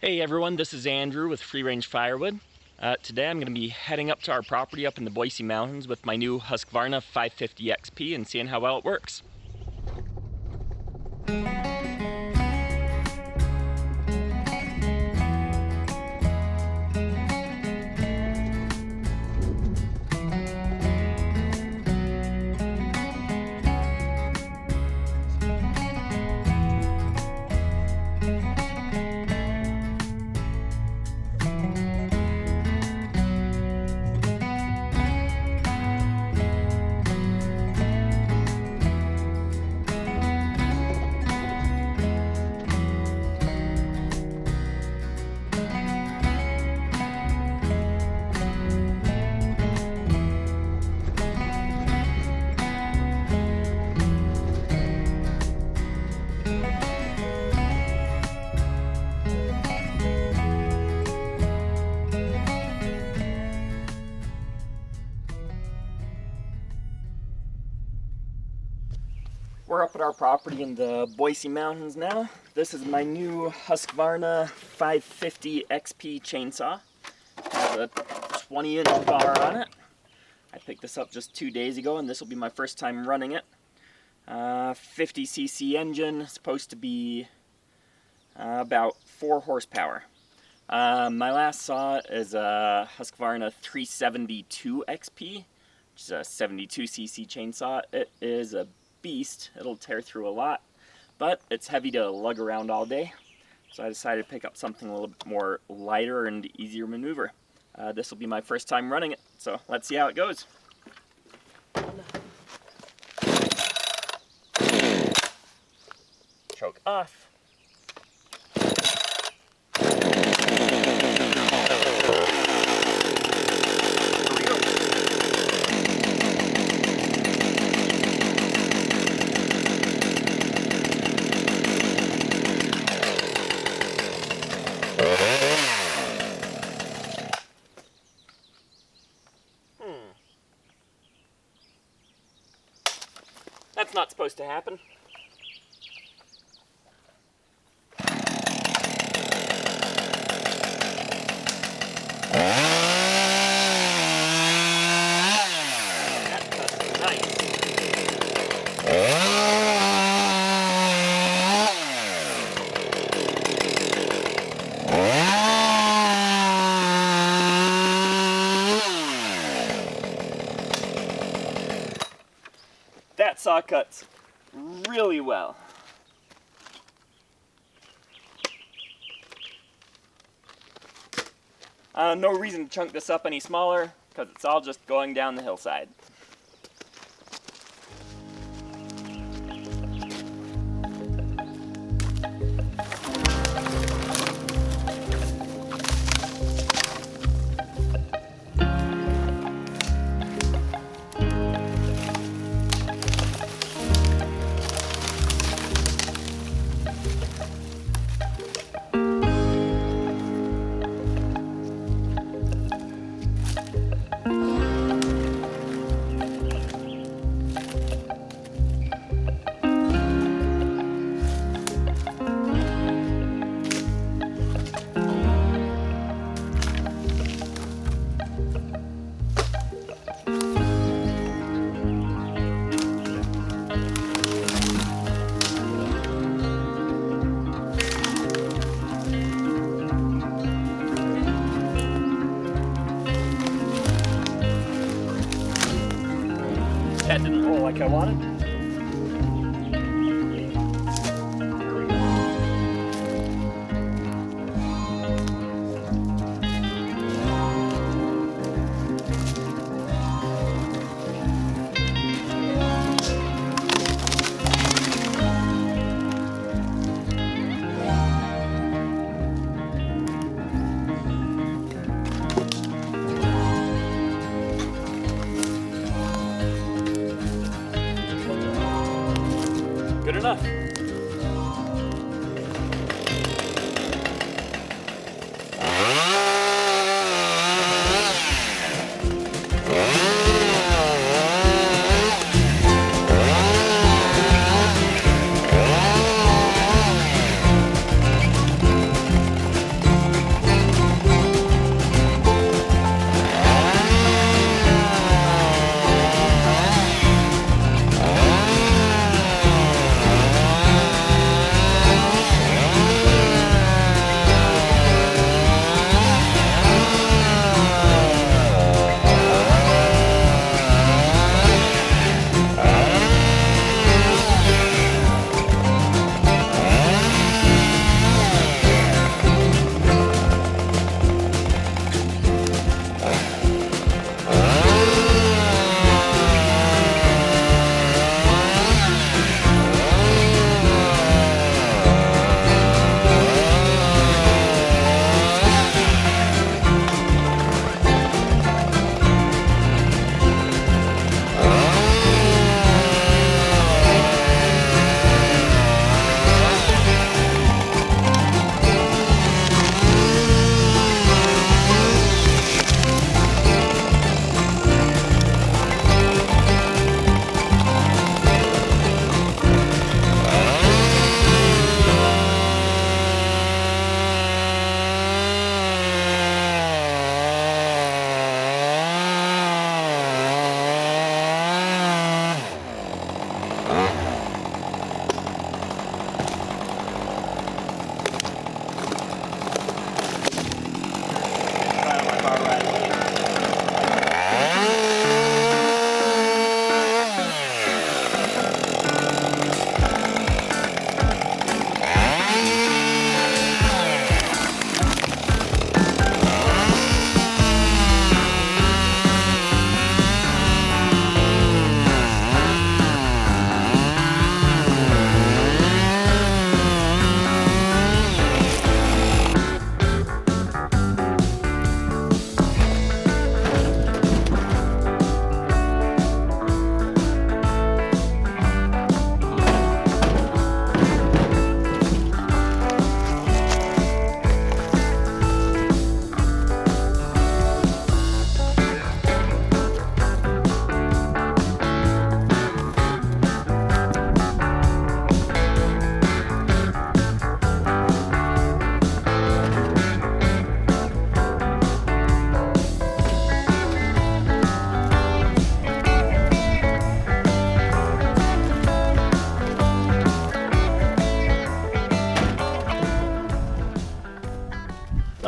Hey everyone, this is Andrew with Free Range Firewood. Today I'm going to be heading up to our property up in the Boise Mountains with my new Husqvarna 550 XP and seeing how well it works. We're up at our property in the Boise Mountains now. This is my new Husqvarna 550 XP chainsaw. It has a 20-inch bar on it. I picked this up just 2 days ago and this will be my first time running it. 50cc engine, supposed to be about 4 horsepower. My last saw is a Husqvarna 372 XP, which is a 72cc chainsaw. It is a beast. It'll tear through a lot, but it's heavy to lug around all day, so I decided to pick up something a little bit more lighter and easier maneuver. This will be my first time running it, so let's see how it goes. Choke off. That's not supposed to happen. That cuts nice. That saw cuts really well. No reason to chunk this up any smaller because it's all just going down the hillside. That didn't roll like I wanted.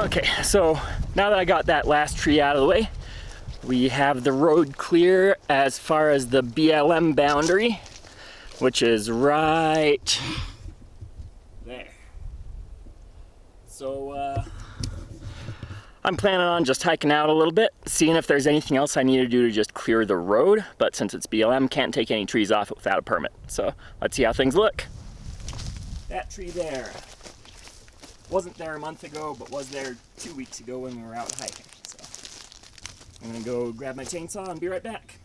Okay, so now that I got that last tree out of the way, we have the road clear as far as the BLM boundary, which is right there. So I'm planning on just hiking out a little bit, seeing if there's anything else I need to do to just clear the road, but since it's BLM, can't take any trees off it without a permit. So let's see how things look. That tree there wasn't there a month ago, but was there 2 weeks ago when we were out hiking. So I'm gonna go grab my chainsaw and be right back.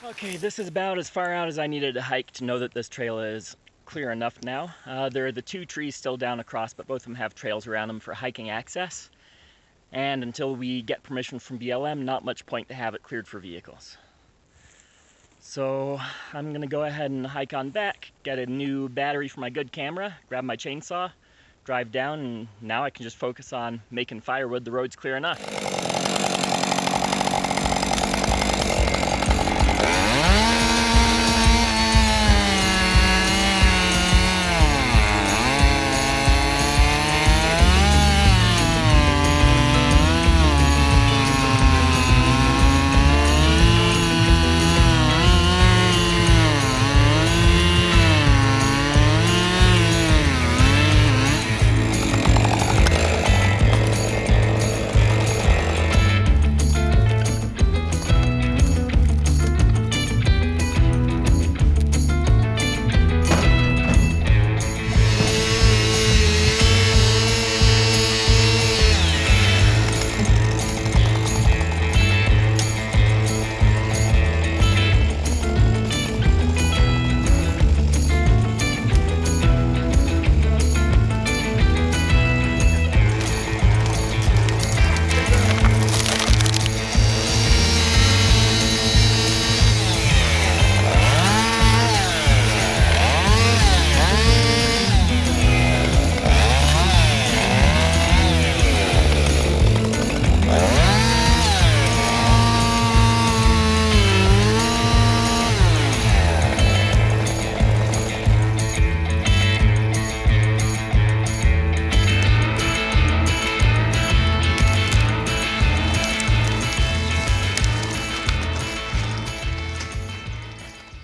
Okay, this is about as far out as I needed to hike to know that this trail is clear enough now. There are the 2 trees still down across, but both of them have trails around them for hiking access. And until we get permission from BLM, not much point to have it cleared for vehicles. So I'm gonna go ahead and hike on back, get a new battery for my good camera, grab my chainsaw, drive down, and now I can just focus on making firewood. The road's clear enough.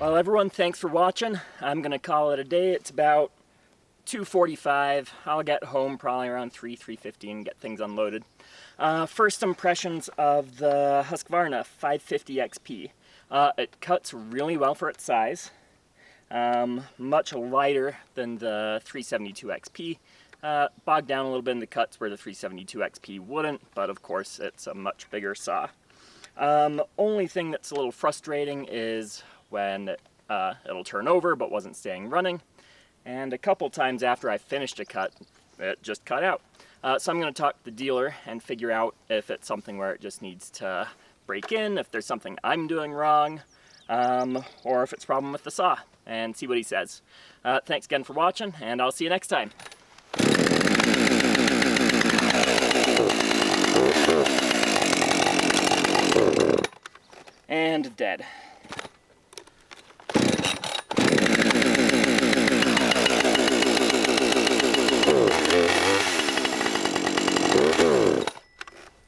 Well, everyone, thanks for watching. I'm gonna call it a day. It's about 2:45. I'll get home probably around 3:50 and get things unloaded. First impressions of the Husqvarna 550 XP. It cuts really well for its size. Much lighter than the 372 XP. Bogged down a little bit in the cuts where the 372 XP wouldn't, but of course it's a much bigger saw. Only thing that's a little frustrating is when it'll turn over but wasn't staying running, and a couple times after I finished a cut, it just cut out. So I'm going to talk to the dealer and figure out if it's something where it just needs to break in, if there's something I'm doing wrong, or if it's a problem with the saw, and see what he says. Thanks again for watching, and I'll see you next time. And dead.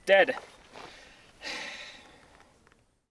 Dead.